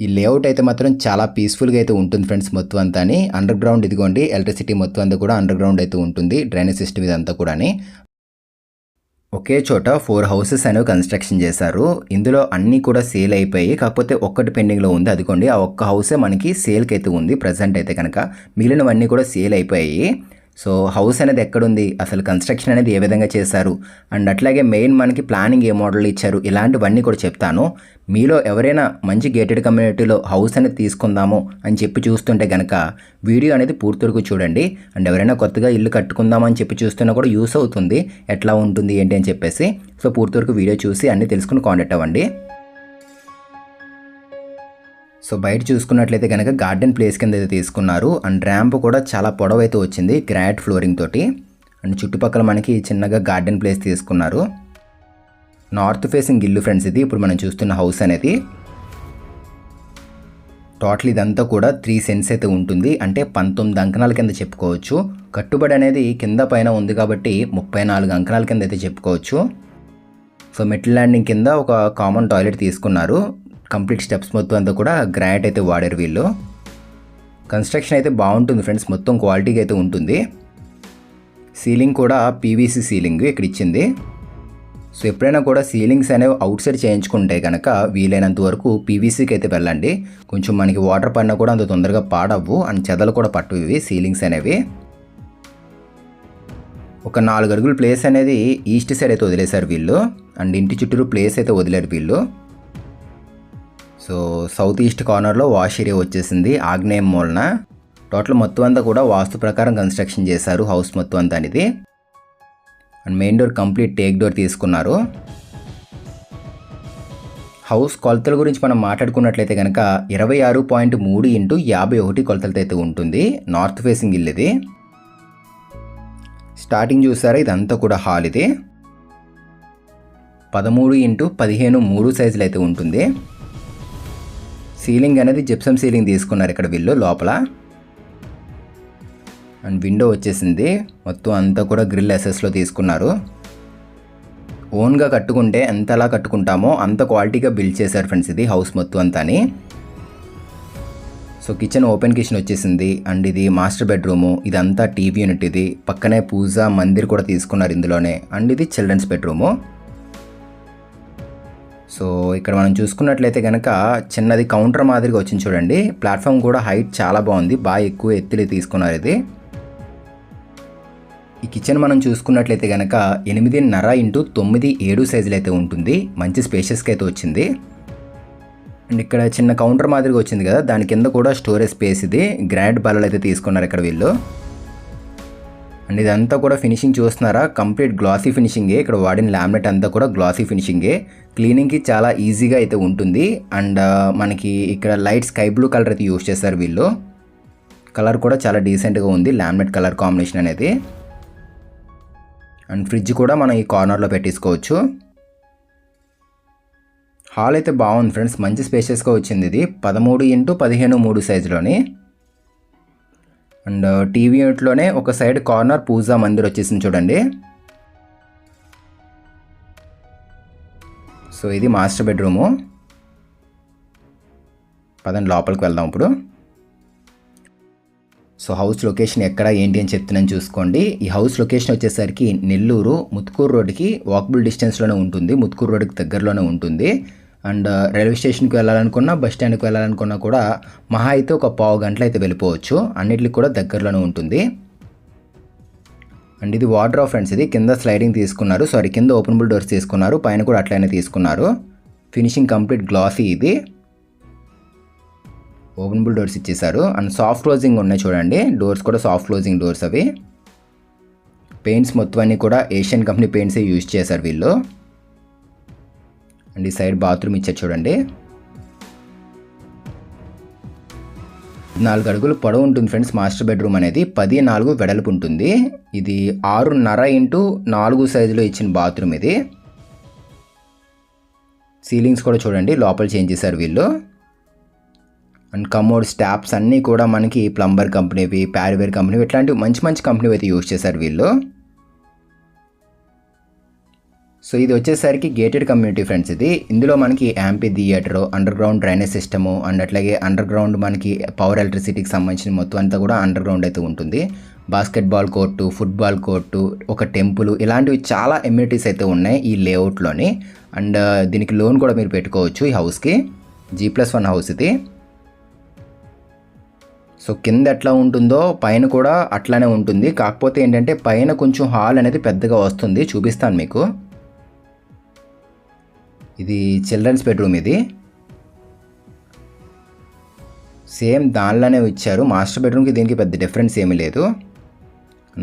ఈ లేఅవుట్ అయితే మాత్రం చాలా పీస్ఫుల్గా అయితే ఉంటుంది ఫ్రెండ్స్. మొత్తం అంతా అండర్ గ్రౌండ్ ఇదిగోండి, ఎలక్ట్రిసిటీ మొత్తం అంతా కూడా అండర్ గ్రౌండ్ అయితే ఉంటుంది. డ్రైనేజ్ సిస్టమ్ ఇదంతా కూడా ఒకే చోట 4 హౌసెస్ అనేవి కన్స్ట్రక్షన్ చేశారు. ఇందులో అన్నీ కూడా సేల్ అయిపోయి, కాకపోతే ఒక్కటి పెండింగ్లో ఉంది. అదిగోండి ఆ ఒక్క హౌసే మనకి సేల్కి అయితే ఉంది ప్రజెంట్ అయితే కనుక. మిగిలినవన్నీ కూడా సేల్ అయిపోయాయి. సో హౌస్ అనేది ఎక్కడుంది, అసలు కన్స్ట్రక్షన్ అనేది ఏ విధంగా చేశారు, అండ్ అట్లాగే మెయిన్ మనకి ప్లానింగ్ ఏ మోడల్ ఇచ్చారు, ఇలాంటివన్నీ కూడా చెప్తాను. మీలో ఎవరైనా మంచి గేటెడ్ కమ్యూనిటీలో హౌస్ అనేది తీసుకుందాము అని చెప్పి చూస్తుంటే కనుక వీడియో అనేది పూర్తి వరకు చూడండి. అండ్ ఎవరైనా కొత్తగా ఇల్లు కట్టుకుందాము అని చెప్పి చూస్తున్నా కూడా యూస్ అవుతుంది, ఎట్లా ఉంటుంది ఏంటి అని చెప్పేసి. సో పూర్తి వరకు వీడియో చూసి అన్నీ తెలుసుకుని కాంటాక్ట్ అవ్వండి. సో బయట చూసుకున్నట్లయితే కనుక గార్డెన్ ప్లేస్ కింద అయితే తీసుకున్నారు. అండ్ ర్యాంప్ కూడా చాలా పొడవైతే వచ్చింది గ్రానైట్ ఫ్లోరింగ్ తోటి. అండ్ చుట్టుపక్కల మనకి చిన్నగా గార్డెన్ ప్లేస్ తీసుకున్నారు. నార్త్ ఫేసింగ్ ఇల్లు ఫ్రెండ్స్ ఇది ఇప్పుడు మనం చూస్తున్న హౌస్ అనేది. టోటల్ ఇదంతా కూడా 3 సెంట్స్ అయితే ఉంటుంది, అంటే 19 అంకణాల కింద చెప్పుకోవచ్చు. కట్టుబడి అనేది కింద పైన ఉంది కాబట్టి 34 అంకణాల కింద అయితే చెప్పుకోవచ్చు. సో మెటల్ ల్యాండింగ్ కింద ఒక కామన్ టాయిలెట్ తీసుకున్నారు. కంప్లీట్ స్టెప్స్ మొత్తం అంతా కూడా గ్రానైట్ అయితే వాడారు వీళ్ళు. కన్స్ట్రక్షన్ అయితే బాగుంటుంది ఫ్రెండ్స్, మొత్తం క్వాలిటీగా అయితే ఉంటుంది. సీలింగ్ కూడా పీవీసీ సీలింగ్ ఇక్కడ ఇచ్చింది. సో ఎప్పుడైనా కూడా సీలింగ్స్ అనేవి అవుట్ సైడ్ చేయించుకుంటే కనుక వీలైనంత వరకు పీవీసీకి అయితే వెళ్ళండి. కొంచెం మనకి వాటర్ పడినా కూడా అంత తొందరగా పాడవ్వు, అండ్ చెదలు కూడా పట్టు ఇవి సీలింగ్స్ అనేవి. ఒక 4 అడుగుల ప్లేస్ అనేది ఈస్ట్ సైడ్ అయితే వదిలేశారు వీళ్ళు, అండ్ ఇంటి చుట్టూరు ప్లేస్ అయితే వదిలేరు వీళ్ళు. సో సౌత్ ఈస్ట్ కార్నర్లో వాష్ ఏరియా వచ్చేసింది ఆగ్నేయం మూలన. టోటల్ మొత్తం అంతా కూడా వాస్తు ప్రకారం కన్స్ట్రక్షన్ చేశారు హౌస్ మొత్తం అంతా అనేది. And main door complete take door తీసుకున్నారు. హౌస్ కొలతల గురించి మనం మాట్లాడుకున్నట్లయితే కనుక 26.3 × 51 కొలతలతో అయితే ఉంటుంది. నార్త్ ఫేసింగ్ ఇల్లు ఇది. స్టార్టింగ్ చూసారా, ఇదంతా కూడా హాల్ ఇది. 13 × 15 3 సైజులు అయితే ఉంటుంది. సీలింగ్ అనేది జిప్సమ్ సీలింగ్ తీసుకున్నారు ఇక్కడ వీళ్ళు లోపల. అండ్ విండో వచ్చేసింది, మొత్తం అంతా కూడా గ్రిల్ ఎస్ఎస్లో తీసుకున్నారు. ఓన్గా కట్టుకుంటే ఎంతలా కట్టుకుంటామో అంత క్వాలిటీగా బిల్డ్ చేశారు ఫ్రెండ్స్ ఇది హౌస్ మొత్తం అంతా. సో కిచెన్ ఓపెన్ కిచెన్ వచ్చేసింది. అండ్ ఇది మాస్టర్ బెడ్రూము, ఇదంతా టీవీ యూనిట్, ఇది పక్కనే పూజా మందిర్ కూడా తీసుకున్నారు ఇందులోనే. అండ్ ఇది చిల్డ్రన్స్ బెడ్రూము. సో ఇక్కడ మనం చూసుకున్నట్లయితే కనుక చిన్నది కౌంటర్ మాదిరిగా వచ్చింది చూడండి. ప్లాట్ఫామ్ కూడా హైట్ చాలా బాగుంది, బాగా ఎక్కువ ఎత్తులే తీసుకున్నారు ఇది. ఈ కిచెన్ మనం చూసుకున్నట్లయితే కనుక 8.5 × 9 సైజులు అయితే ఉంటుంది. మంచి స్పేషియస్గా అయితే వచ్చింది. అండ్ ఇక్కడ చిన్న కౌంటర్ మాదిరిగా వచ్చింది కదా, దాని కింద కూడా స్టోరేజ్ స్పేస్ ఇది. గ్రానైట్ బల్లలు అయితే తీసుకున్నారు ఇక్కడ వీళ్ళు. అండ్ ఇదంతా కూడా ఫినిషింగ్ చూస్తున్నారా, కంప్లీట్ గ్లాసీ ఫినిషింగే. ఇక్కడ వాడిన లామినేట్ అంతా కూడా గ్లాసీ ఫినిషింగే. క్లీనింగ్కి చాలా ఈజీగా అయితే ఉంటుంది. అండ్ మనకి ఇక్కడ లైట్ స్కై బ్లూ కలర్ అయితే యూజ్ చేశారు వీళ్ళు. కలర్ కూడా చాలా డీసెంట్గా ఉంది, లామినేట్ కలర్ కాంబినేషన్ అనేది. అండ్ ఫ్రిడ్జ్ కూడా మనం ఈ కార్నర్లో పెట్టేసుకోవచ్చు. హాల్ అయితే బాగుంది ఫ్రెండ్స్, మంచి స్పేషియస్గా వచ్చింది ఇది. 13 × 15 3 సైజులోని. అండ్ టీవీ యూనిట్లోనే ఒక సైడ్ కార్నర్ పూజా మందిర్ వచ్చేసింది చూడండి. సో ఇది మాస్టర్ బెడ్రూము. పదండి లోపలికి వెళ్దాం ఇప్పుడు. సో హౌస్ లొకేషన్ ఎక్కడ ఏంటి అని చెప్తున్నాను చూసుకోండి. ఈ హౌస్ లొకేషన్ వచ్చేసరికి నెల్లూరు ముత్కూరు రోడ్డుకి వాకబుల్ డిస్టెన్స్లోనే ఉంటుంది, ముత్కూరు రోడ్డుకి దగ్గరలోనే ఉంటుంది. అండ్ రైల్వే స్టేషన్కి వెళ్ళాలనుకున్నా, బస్ స్టాండ్కి వెళ్ళాలనుకున్నా కూడా మహా అయితే ఒక పావు గంటలు అయితే వెళ్ళిపోవచ్చు. అన్నిటికి కూడా దగ్గరలోనే ఉంటుంది. అండ్ ఇది వార్డ్రోబ్ ఫ్రెండ్స్, ఇది కింద స్లైడింగ్ తీసుకున్నారు, కింద ఓపెనబుల్ డోర్స్ తీసుకున్నారు, పైన కూడా అట్లనే తీసుకున్నారు. ఫినిషింగ్ కంప్లీట్ గ్లాసీ ఇది. ఓపెనబుల్ డోర్స్ ఇచ్చేసారు. అండ్ సాఫ్ట్ క్లోజింగ్ ఉన్నాయి చూడండి, డోర్స్ కూడా సాఫ్ట్ క్లోజింగ్ డోర్స్ అవి. పెయింట్స్ మొత్తం అన్నీ కూడా ఏషియన్ కంపెనీ పెయింట్సే యూజ్ చేశారు వీళ్ళు. అండ్ ఈ సైడ్ బాత్రూమ్ ఇచ్చారు చూడండి. 4 అడుగులు పొడవు ఉంటుంది ఫ్రెండ్స్ మాస్టర్ బెడ్రూమ్ అనేది. 14 వెడల్పు ఉంటుంది. ఇది 6.5 × 4 సైజులో ఇచ్చిన బాత్రూమ్ ఇది. సీలింగ్స్ కూడా చూడండి లోపల చేంజ్ చేశారు వీళ్ళు. అండ్ కమోడ్ స్టాప్స్ అన్నీ కూడా మనకి ప్లంబర్ కంపెనీవి, ప్యారివేర్ కంపెనీవి, ఇట్లాంటివి మంచి మంచి కంపెనీవి అయితే యూజ్ చేశారు వీళ్ళు. సో ఇది వచ్చేసరికి గేటెడ్ కమ్యూనిటీ ఫ్రెండ్స్. ఇందులో మనకి amphitheatre, underground drainage system and అట్లాగే అండర్ గ్రౌండ్ మనకి పవర్ ఎలక్ట్రిసిటీకి సంబంధించిన మొత్తం అంతా కూడా అండర్ గ్రౌండ్ అయితే ఉంటుంది. బాస్కెట్బాల్ కోర్టు, ఫుట్బాల్ కోర్టు, ఒక టెంపుల్, ఇలాంటివి చాలా ఎమ్యూనిటీస్ అయితే ఉన్నాయి ఈ లేఅవుట్లోని. అండ్ దీనికి లోన్ కూడా మీరు పెట్టుకోవచ్చు ఈ హౌస్కి. G+1 హౌస్ ఇది. సో కింద ఎట్లా ఉంటుందో పైన కూడా అట్లానే ఉంటుంది. కాకపోతే ఏంటంటే పైన కొంచెం హాల్ అనేది పెద్దగా వస్తుంది, చూపిస్తాను మీకు. ఇది చిల్డ్రన్స్ బెడ్రూమ్. ఇది సేమ్ దానిలోనే ఇచ్చారు. మాస్టర్ బెడ్రూమ్కి దీనికి పెద్ద డిఫరెన్స్ ఏమీ లేదు.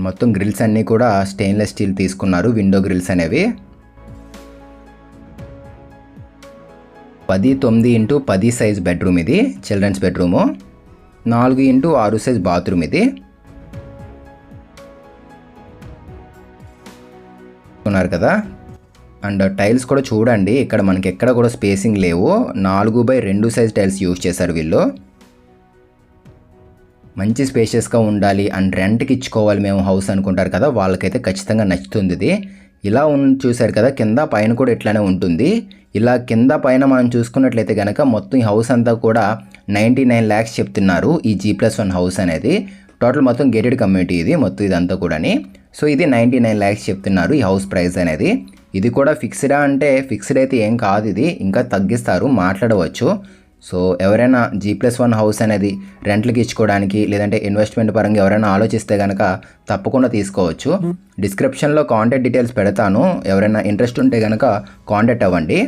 మొత్తం గ్రిల్స్ అన్నీ కూడా స్టెయిన్లెస్ స్టీల్ తీసుకున్నారు, విండో గ్రిల్స్ అనేవి. 10x9 సైజ్ బెడ్రూమ్ ఇది, children's bedroom. 4x6 size bathroom ఇది. ఉన్నారు కదా. అండ్ టైల్స్ కూడా చూడండి, ఇక్కడ మనకి ఎక్కడ కూడా స్పేసింగ్ లేవు. 4x2 సైజ్ టైల్స్ యూజ్ చేశారు వీళ్ళు. మంచి స్పేషియస్గా ఉండాలి అండ్ రెంట్కి ఇచ్చుకోవాలి మేము హౌస్ అనుకుంటారు కదా, వాళ్ళకైతే ఖచ్చితంగా నచ్చుతుంది ఇది. ఇలా చూశారు కదా, కింద పైన కూడా ఇట్లానే ఉంటుంది. ఇలా కింద పైన మనం చూసుకున్నట్లయితే కనుక మొత్తం ఈ హౌస్ అంతా కూడా 99 lakhs చెప్తున్నారు ఈ G+1 హౌస్ అనేది. టోటల్ మొత్తం గేటెడ్ కమ్యూనిటీ ఇది మొత్తం ఇదంతా కూడాని. సో ఇది 99 lakhs చెప్తున్నారు ఈ హౌస్ ప్రైస్ అనేది. ఇది కూడా ఫిక్స్డా అంటే ఫిక్స్డ్ అయితే ఏం కాదు, ఇది ఇంకా తగ్గిస్తారు, మాట్లాడవచ్చు. సో ఎవరైనా G+1 హౌస్ అనేది రెంట్లకి ఇచ్చుకోవడానికి లేదంటే ఇన్వెస్ట్మెంట్ పరంగా ఎవరైనా ఆలోచిస్తే కనుక తప్పకుండా తీసుకోవచ్చు. డిస్క్రిప్షన్లో కాంటాక్ట్ డీటెయిల్స్ పెడతాను, ఎవరైనా ఇంట్రెస్ట్ ఉంటే కనుక కాంటాక్ట్ అవ్వండి.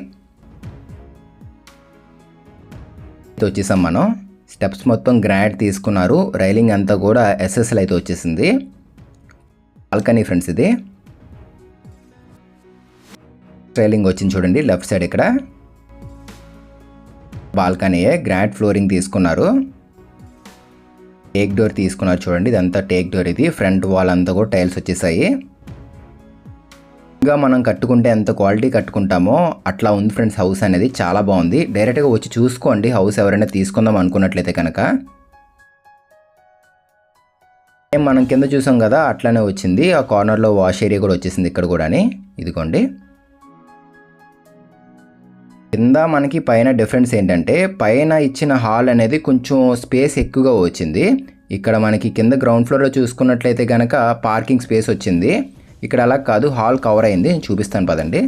వచ్చేసాం మనం. స్టెప్స్ మొత్తం గ్రానైట్ తీసుకున్నారు, రైలింగ్ అంతా కూడా SSL అయితే వచ్చేసింది. బాల్కనీ ఫ్రెండ్స్ ఇది. రైలింగ్ వచ్చింది చూడండి లెఫ్ట్ సైడ్, ఇక్కడ బాల్కనీయే. గ్రానైట్ ఫ్లోరింగ్ తీసుకున్నారు. టేక్ డోర్ తీసుకున్నారు చూడండి, ఇదంతా టేక్ డోర్ ఇది. ఫ్రంట్ వాల్ అంతా కూడా టైల్స్ వచ్చేసాయి. ఇంకా మనం కట్టుకుంటే ఎంత క్వాలిటీ కట్టుకుంటామో అట్లా ఉంది ఫ్రెండ్స్ హౌస్ అనేది. చాలా బాగుంది. డైరెక్ట్గా వచ్చి చూసుకోండి హౌస్ ఎవరైనా తీసుకుందాం అనుకున్నట్లయితే కనుక. మనం కింద చూసాం కదా అట్లానే వచ్చింది. ఆ కార్నర్లో వాష్ ఏరియా కూడా వచ్చేసింది ఇక్కడ కూడా. ఇదిగోండి. కింద మనకి పైన డిఫరెన్స్ ఏంటంటే పైన ఇచ్చిన హాల్ అనేది కొంచెం స్పేస్ ఎక్కువగా వచ్చింది. ఇక్కడ మనకి కింద గ్రౌండ్ ఫ్లోర్లో చూసుకున్నట్లయితే కనుక పార్కింగ్ స్పేస్ వచ్చింది. ఇక్కడ అలా కాదు, హాల్ కవర్ అయింది. చూపిస్తాను పదండి.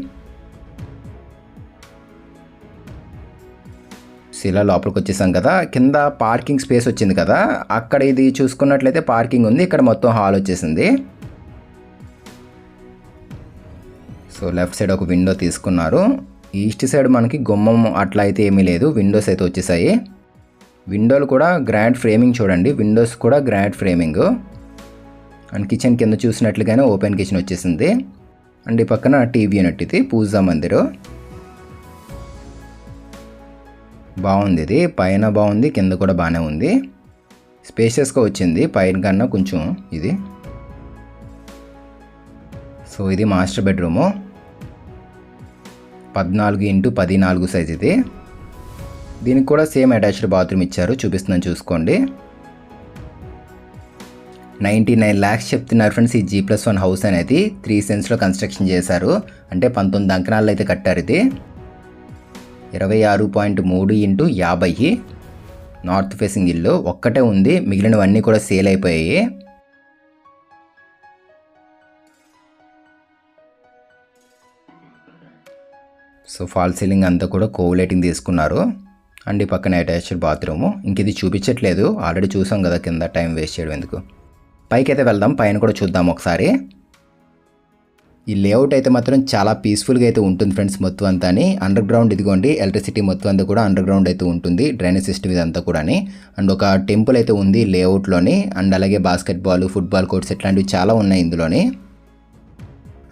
ఇలా లోపలికి వచ్చేసాం కదా, కింద పార్కింగ్ స్పేస్ వచ్చింది కదా, అక్కడ ఇది చూసుకున్నట్లయితే పార్కింగ్ ఉంది, ఇక్కడ మొత్తం హాల్ వచ్చేసింది. సో లెఫ్ట్ సైడ్ ఒక విండో తీసుకున్నారు. ఈస్ట్ సైడ్ మనకి గుమ్మం అట్లా అయితే ఏమీ లేదు, విండోస్ అయితే వచ్చేసాయి. విండోలు కూడా గ్రానైట్ ఫ్రేమింగ్ చూడండి, విండోస్ కూడా గ్రానైట్ ఫ్రేమింగ్. అండ్ కిచెన్ కింద చూసినట్లుగానే ఓపెన్ కిచెన్ వచ్చేసింది. అండ్ ఈ పక్కన టీవీ యూనిట్, ఇది పూజా మందిరు. బాగుంది ఇది, పైన బాగుంది, కింద కూడా బాగానే ఉంది. స్పేషియస్గా వచ్చింది పైన కన్నా కొంచెం ఇది. సో ఇది మాస్టర్ బెడ్రూము. 14x14 సైజ్ ఇది. దీనికి కూడా సేమ్ అటాచ్డ్ బాత్రూమ్ ఇచ్చారు, చూపిస్తున్నాను చూసుకోండి. 99 lakhs చెప్తున్నారు ఫ్రెండ్స్ ఈ G+1 హౌస్ అనేది. 3 cents కన్స్ట్రక్షన్ చేశారు, అంటే 19 అంకణాలు అయితే కట్టారు. ఇది 26.3x50 నార్త్ ఫేసింగ్ ఇల్లు ఒక్కటే ఉంది, మిగిలినవన్నీ కూడా సేల్ అయిపోయాయి. సో ఫాల్ సీలింగ్ అంతా కూడా కోవులైటింగ్ తీసుకున్నారు. అండ్ ఈ పక్కన అటాచ్డ్ బాత్రూము. ఇంక ఇది చూపించట్లేదు, ఆల్రెడీ చూసాం కదా, కింద టైం వేస్ట్ చేయడం ఎందుకు. పైకి అయితే వెళ్దాం, పైన కూడా చూద్దాం ఒకసారి. ఈ లేఅవుట్ అయితే మాత్రం చాలా పీస్ఫుల్గా అయితే ఉంటుంది ఫ్రెండ్స్ మొత్తం అంతా. అండర్ గ్రౌండ్ ఇదిగోండి, ఎలక్ట్రిసిటీ మొత్తం అంతా కూడా అండర్ గ్రౌండ్ అయితే ఉంటుంది, డ్రైనేజ్ సిస్టమ్ ఇదంతా కూడా. అండ్ ఒక టెంపుల్ అయితే ఉంది లేఅవుట్లోని. అండ్ అలాగే బాస్కెట్బాల్, ఫుట్బాల్ కోర్ట్స్ ఇట్లాంటివి చాలా ఉన్నాయి ఇందులోని.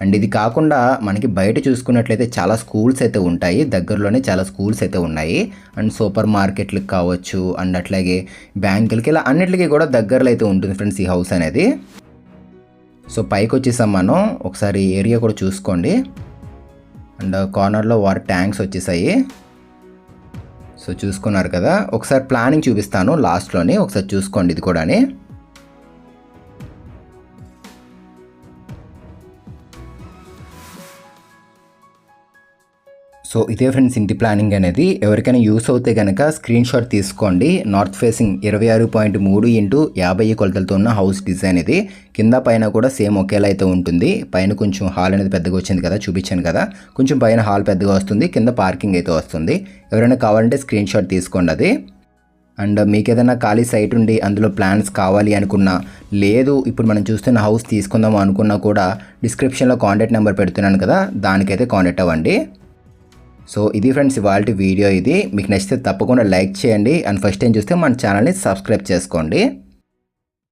అండ్ ఇది కాకుండా మనకి బయట చూసుకున్నట్లయితే చాలా స్కూల్స్ అయితే ఉంటాయి, దగ్గరలోనే చాలా స్కూల్స్ అయితే ఉన్నాయి. అండ్ సూపర్ మార్కెట్లకు కావచ్చు, అండ్ అట్లాగే బ్యాంకులకి, ఇలా అన్నిటికీ కూడా దగ్గరలో అయితే ఉంటుంది ఫ్రెండ్స్ ఈ హౌస్ అనేది. సో పైకి వచ్చేసాం మనం, ఒకసారి ఏరియా కూడా చూసుకోండి. అండ్ కార్నర్లో వాటర్ ట్యాంక్స్ వచ్చేసాయి. సో చూసుకున్నారు కదా, ఒకసారి ప్లానింగ్ చూపిస్తాను లాస్ట్లోని, ఒకసారి చూసుకోండి ఇది కూడా. సో ఇదే ఫ్రెండ్స్ ఇంటి ప్లానింగ్ అనేది. ఎవరికైనా యూస్ అవుతే కనుక స్క్రీన్ షాట్ తీసుకోండి. నార్త్ ఫేసింగ్ 26.3 ఇంటూ 50 కొలతలతో ఉన్న హౌస్ డిజైన్ ఇది. కింద పైన కూడా సేమ్ ఒకేలా అయితే ఉంటుంది. పైన కొంచెం హాల్ అనేది పెద్దగా వచ్చింది కదా, చూపించాను కదా, కొంచెం పైన హాల్ పెద్దగా వస్తుంది, కింద పార్కింగ్ అయితే వస్తుంది. ఎవరైనా కావాలంటే స్క్రీన్ షాట్ తీసుకోండి అది. అండ్ మీకు ఏదైనా ఖాళీ సైట్ ఉండి అందులో ప్లాన్స్ కావాలి అనుకున్నా, లేదు ఇప్పుడు మనం చూస్తున్న హౌస్ తీసుకుందాం అనుకున్నా కూడా డిస్క్రిప్షన్లో కాంటాక్ట్ నెంబర్ పెడుతున్నాను కదా, దానికైతే కాంటాక్ట్ అవ్వండి. సో ఇది ఫ్రెండ్స్ ఇవాల్టి వీడియో ఇది. మీకు నచ్చితే తప్పకుండా లైక్ చేయండి. అండ్ ఫస్ట్ టైం చూస్తే మన ఛానల్ని సబ్స్క్రైబ్ చేసుకోండి.